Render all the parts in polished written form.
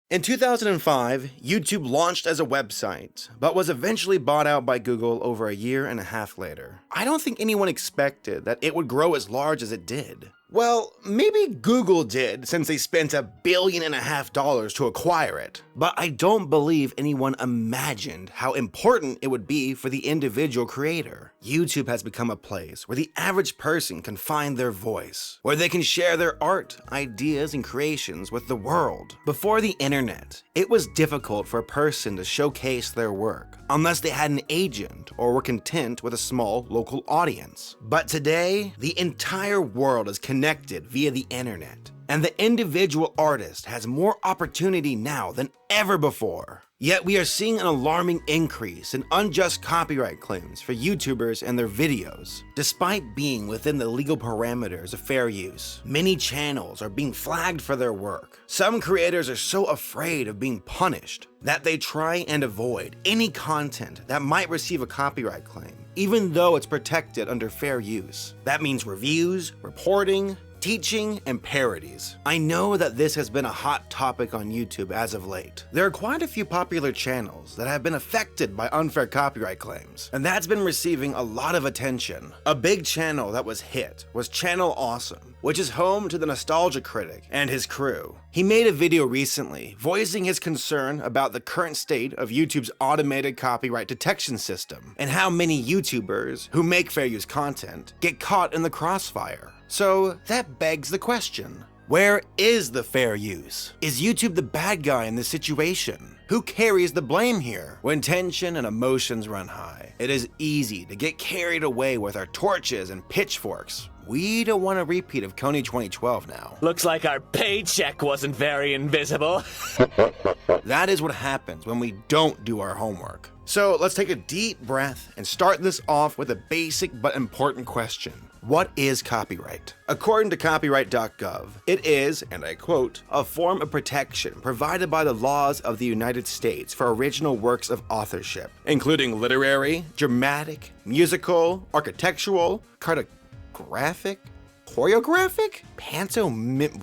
In 2005, YouTube launched as a website, but was eventually bought out by Google over a year and a half later. I don't think anyone expected that it would grow as large as it did. Well, maybe Google did, since they spent $1.5 billion to acquire it. But I don't believe anyone imagined how important it would be for the individual creator. YouTube has become a place where the average person can find their voice, where they can share their art, ideas, and creations with the world. Before the internet, it was difficult for a person to showcase their work, unless they had an agent or were content with a small local audience. But today, the entire world is connected via the internet, and the individual artist has more opportunity now than ever before. Yet we are seeing an alarming increase in unjust copyright claims for YouTubers and their videos. Despite being within the legal parameters of fair use, many channels are being flagged for their work. Some creators are so afraid of being punished that they try and avoid any content that might receive a copyright claim, even though it's protected under fair use. That means reviews, reporting, teaching, and parodies. I know that this has been a hot topic on YouTube as of late. There are quite a few popular channels that have been affected by unfair copyright claims, and that's been receiving a lot of attention. A big channel that was hit was Channel Awesome, which is home to the Nostalgia Critic and his crew. He made a video recently voicing his concern about the current state of YouTube's automated copyright detection system, and how many YouTubers who make fair use content get caught in the crossfire. So that begs the question, where is the fair use? Is YouTube the bad guy in this situation? Who carries the blame here? When tension and emotions run high, it is easy to get carried away with our torches and pitchforks. We don't want a repeat of Kony 2012 now. Looks like our paycheck wasn't very invisible. That is what happens when we don't do our homework. So let's take a deep breath and start this off with a basic but important question. What is copyright? According to copyright.gov, it is, and I quote, a form of protection provided by the laws of the United States for original works of authorship, including literary, dramatic, musical, architectural, cartographic, choreographic?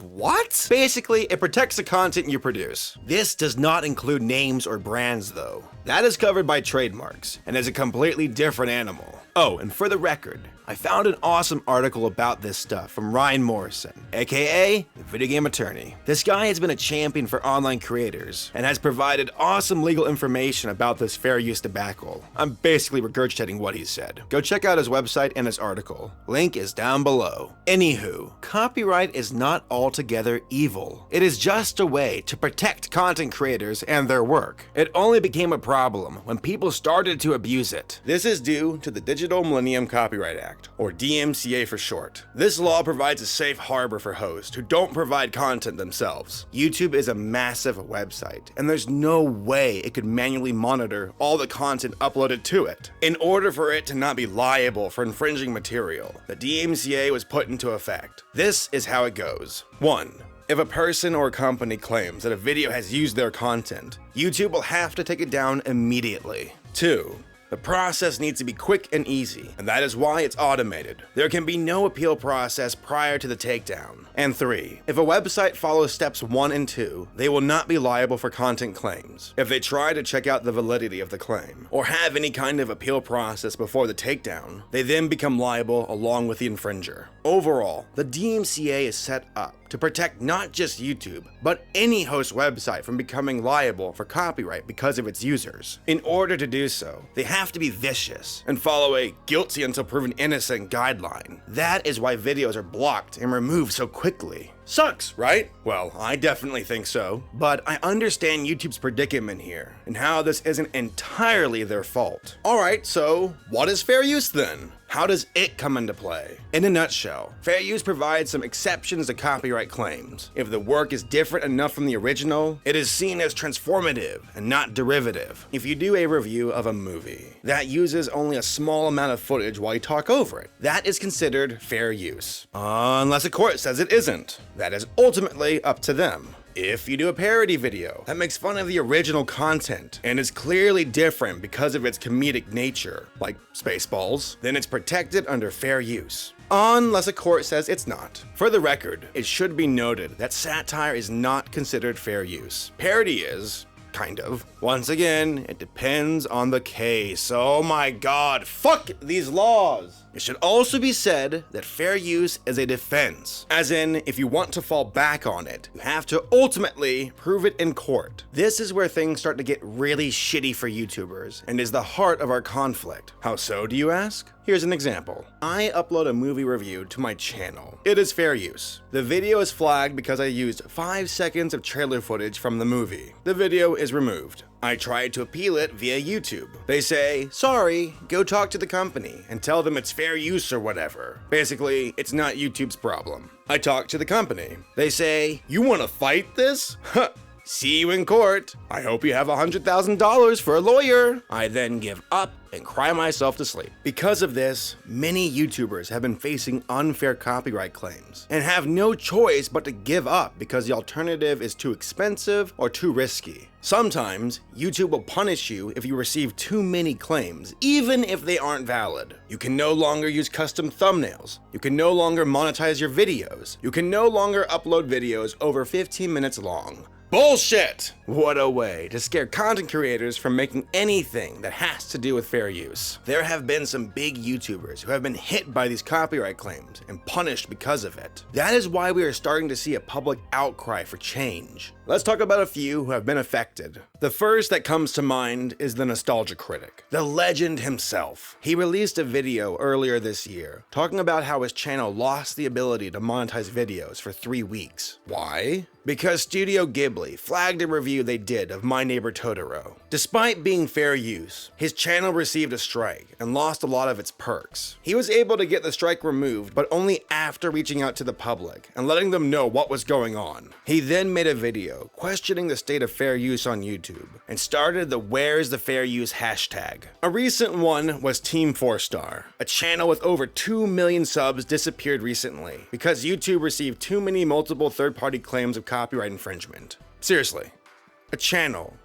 What? Basically, it protects the content you produce. This does not include names or brands though. That is covered by trademarks, and is a completely different animal. Oh, and for the record, I found an awesome article about this stuff from Ryan Morrison, aka the video game attorney. This guy has been a champion for online creators and has provided awesome legal information about this fair use debacle. I'm basically regurgitating what he said. Go check out his website and his article. Link is down below. Anywho, copyright is not altogether evil. It is just a way to protect content creators and their work. It only became a problem when people started to abuse it. This is due to the Digital Millennium Copyright Act, or DMCA for short. This law provides a safe harbor for hosts who don't provide content themselves. YouTube is a massive website, and there's no way it could manually monitor all the content uploaded to it. In order for it to not be liable for infringing material, the DMCA was put into effect. This is how it goes. 1. If a person or company claims that a video has used their content, YouTube will have to take it down immediately. 2. The process needs to be quick and easy, and that is why it's automated. There can be no appeal process prior to the takedown. And 3. If a website follows steps 1 and 2, they will not be liable for content claims. If they try to check out the validity of the claim, or have any kind of appeal process before the takedown, they then become liable along with the infringer. Overall, the DMCA is set up to protect not just YouTube, but any host website from becoming liable for copyright because of its users. In order to do so, they have to be vicious and follow a guilty until proven innocent guideline. That is why videos are blocked and removed so quickly. Sucks, right? Well, I definitely think so. But I understand YouTube's predicament here, and how this isn't entirely their fault. Alright, so what is fair use then? How does it come into play? In a nutshell, fair use provides some exceptions to copyright claims. If the work is different enough from the original, it is seen as transformative and not derivative. If you do a review of a movie that uses only a small amount of footage while you talk over it, that is considered fair use. Unless a court says it isn't. That is ultimately up to them. If you do a parody video that makes fun of the original content and is clearly different because of its comedic nature, like Spaceballs, then it's protected under fair use. unless a court says it's not. For the record, it should be noted that satire is not considered fair use. Parody is. Kind of. Once again, it depends on the case. Oh my god, fuck these laws! It should also be said that fair use is a defense. As in, if you want to fall back on it, you have to ultimately prove it in court. This is where things start to get really shitty for YouTubers, and is the heart of our conflict. How so, do you ask? Here's an example. I upload a movie review to my channel. It is fair use. The video is flagged because I used 5 seconds of trailer footage from the movie. The video is removed. I tried to appeal it via YouTube. They say, sorry, go talk to the company and tell them it's fair use or whatever. Basically, it's not YouTube's problem. I talk to the company. They say, you want to fight this? Huh. See you in court. I hope you have $100,000 for a lawyer. I then give up and cry myself to sleep. Because of this, many YouTubers have been facing unfair copyright claims and have no choice but to give up because the alternative is too expensive or too risky. Sometimes, YouTube will punish you if you receive too many claims, even if they aren't valid. You can no longer use custom thumbnails. You can no longer monetize your videos. You can no longer upload videos over 15 minutes long. Bullshit! What a way to scare content creators from making anything that has to do with fair use. There have been some big YouTubers who have been hit by these copyright claims and punished because of it. That is why we are starting to see a public outcry for change. Let's talk about a few who have been affected. The first that comes to mind is the nostalgia critic, the legend himself. He released a video earlier this year talking about how his channel lost the ability to monetize videos for 3 weeks. Why? Because Studio Ghibli flagged a review they did of My Neighbor Totoro. Despite being fair use, his channel received a strike and lost a lot of its perks. He was able to get the strike removed, but only after reaching out to the public and letting them know what was going on. He then made a video questioning the state of fair use on YouTube and started the Where's the Fair Use hashtag. A recent one was TeamFourStar. A channel with over 2 million subs disappeared recently because YouTube received too many multiple third-party claims of copyright infringement. Seriously, a channel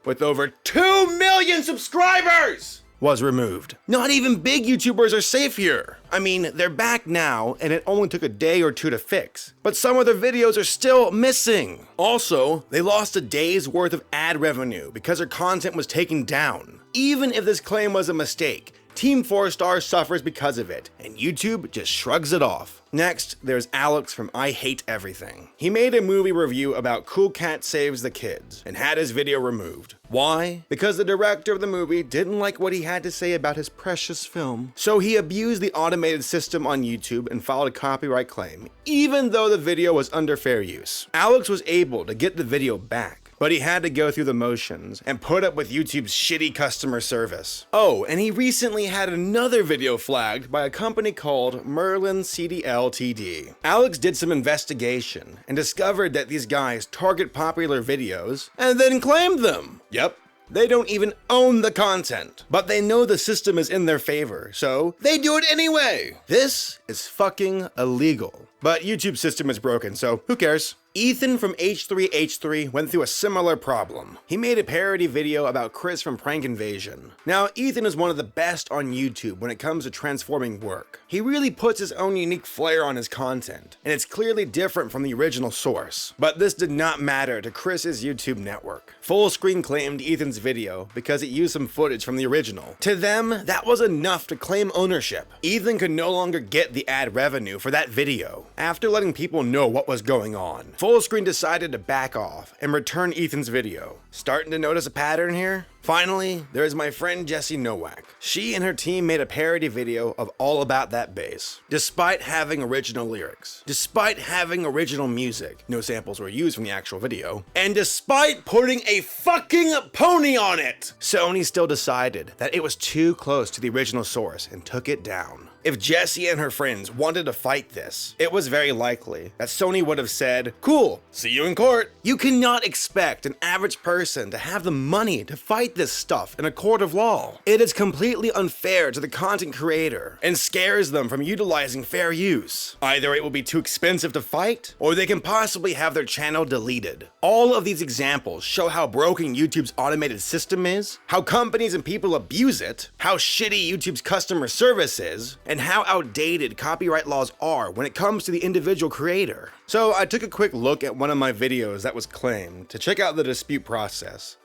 with over 2 million subscribers was removed. Not even big YouTubers are safe here. I mean, they're back now, and it only took a day or two to fix, but some of their videos are still missing. Also, they lost a day's worth of ad revenue because their content was taken down. Even if this claim was a mistake, TeamFourStar suffers because of it, and YouTube just shrugs it off. Next, there's Alex from I Hate Everything. He made a movie review about Cool Cat Saves the Kids and had his video removed. Why? Because the director of the movie didn't like what he had to say about his precious film. So he abused the automated system on YouTube and filed a copyright claim, even though the video was under fair use. Alex was able to get the video back, but he had to go through the motions and put up with YouTube's shitty customer service. Oh, and he recently had another video flagged by a company called Merlin CDL TD. Alex did some investigation and discovered that these guys target popular videos and then claimed them. Yep. They don't even own the content, but they know the system is in their favor, so they do it anyway. This is fucking illegal. But YouTube's system is broken, so who cares? Ethan from H3H3 went through a similar problem. He made a parody video about Chris from Prank Invasion. Now, Ethan is one of the best on YouTube when it comes to transforming work. He really puts his own unique flair on his content, and it's clearly different from the original source. But this did not matter to Chris's YouTube network. Fullscreen claimed Ethan's video because it used some footage from the original. To them, that was enough to claim ownership. Ethan could no longer get the ad revenue for that video. After letting people know what was going on, Fullscreen decided to back off and return Ethan's video. Starting to notice a pattern here? Finally, there's my friend Jessie Nowak. She and her team made a parody video of All About That Bass. Despite having original lyrics, despite having original music, no samples were used from the actual video, and despite putting a fucking pony on it, Sony still decided that it was too close to the original source and took it down. If Jessie and her friends wanted to fight this, it was very likely that Sony would have said, "Cool, see you in court." You cannot expect an average person to have the money to fight fight this stuff in a court of law. It is completely unfair to the content creator and scares them from utilizing fair use. Either it will be too expensive to fight, or they can possibly have their channel deleted. All of these examples show how broken YouTube's automated system is, how companies and people abuse it, how shitty YouTube's customer service is, and how outdated copyright laws are when it comes to the individual creator. So I took a quick look at one of my videos that was claimed to check out the dispute process.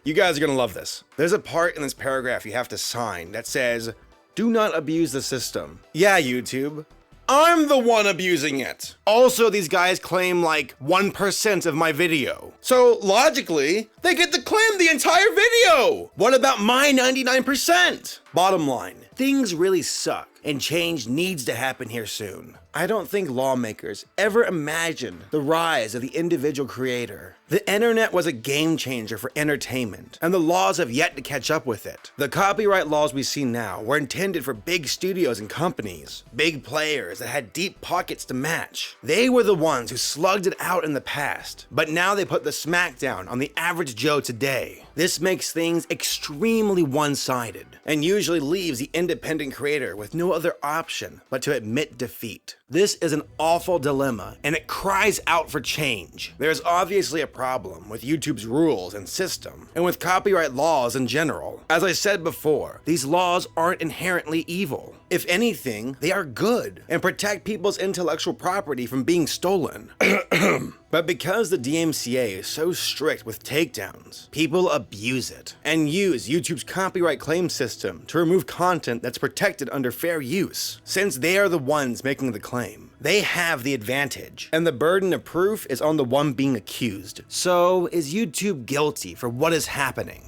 You guys are gonna love this. There's a part in this paragraph you have to sign that says, "Do not abuse the system." Yeah, YouTube. I'm the one abusing it. Also, these guys claim like 1% of my video. So logically, they get to claim the entire video. What about my 99%? Bottom line, things really suck and change needs to happen here soon. I don't think lawmakers ever imagined the rise of the individual creator. The internet was a game changer for entertainment, and the laws have yet to catch up with it. The copyright laws we see now were intended for big studios and companies, big players that had deep pockets to match. They were the ones who slugged it out in the past, but now they put the smackdown on the average Joe today. This makes things extremely one-sided, and usually leaves the independent creator with no other option but to admit defeat. This is an awful dilemma, and it cries out for change. There's obviously a problem with YouTube's rules and system, and with copyright laws in general. As I said before, these laws aren't inherently evil. If anything, they are good, and protect people's intellectual property from being stolen. But because the DMCA is so strict with takedowns, people abuse it, and use YouTube's copyright claim system to remove content that's protected under fair use. Since they are the ones making the claim, they have the advantage, and the burden of proof is on the one being accused. So, is YouTube guilty for what is happening?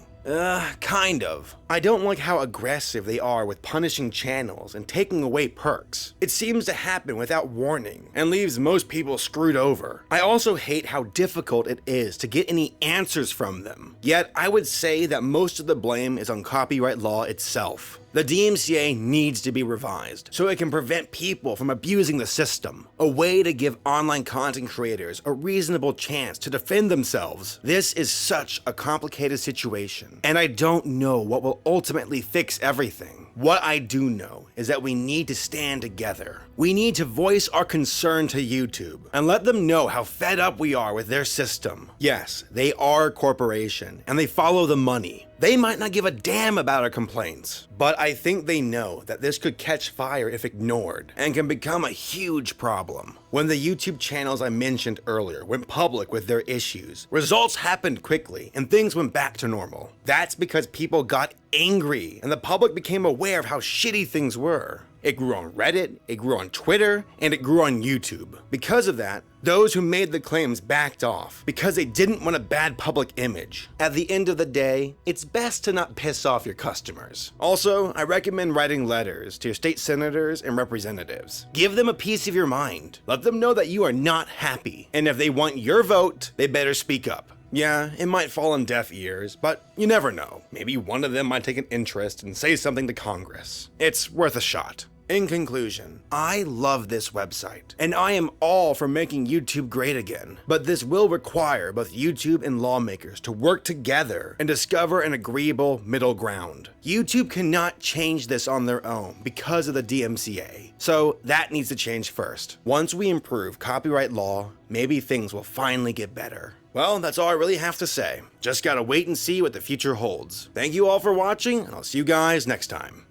Kind of. I don't like how aggressive they are with punishing channels and taking away perks. It seems to happen without warning and leaves most people screwed over. I also hate how difficult it is to get any answers from them. Yet, I would say that most of the blame is on copyright law itself. The DMCA needs to be revised so it can prevent people from abusing the system. A way to give online content creators a reasonable chance to defend themselves. This is such a complicated situation, and I don't know what will ultimately fix everything. What I do know is that we need to stand together. We need to voice our concern to YouTube and let them know how fed up we are with their system. Yes, they are a corporation and they follow the money. They might not give a damn about our complaints, but I think they know that this could catch fire if ignored and can become a huge problem. When the YouTube channels I mentioned earlier went public with their issues, results happened quickly and things went back to normal. That's because people got angry and the public became aware of how shitty things were. It grew on Reddit, it grew on Twitter, and it grew on YouTube. Because of that, those who made the claims backed off because they didn't want a bad public image. At the end of the day, it's best to not piss off your customers. Also, I recommend writing letters to your state senators and representatives. Give them a piece of your mind. Let them know that you are not happy, and if they want your vote, they better speak up. Yeah, it might fall on deaf ears, but you never know. Maybe one of them might take an interest and say something to Congress. It's worth a shot. In conclusion, I love this website, and I am all for making YouTube great again, but this will require both YouTube and lawmakers to work together and discover an agreeable middle ground. YouTube cannot change this on their own because of the DMCA, so that needs to change first. Once we improve copyright law, maybe things will finally get better. Well, that's all I really have to say. Just gotta wait and see what the future holds. Thank you all for watching, and I'll see you guys next time.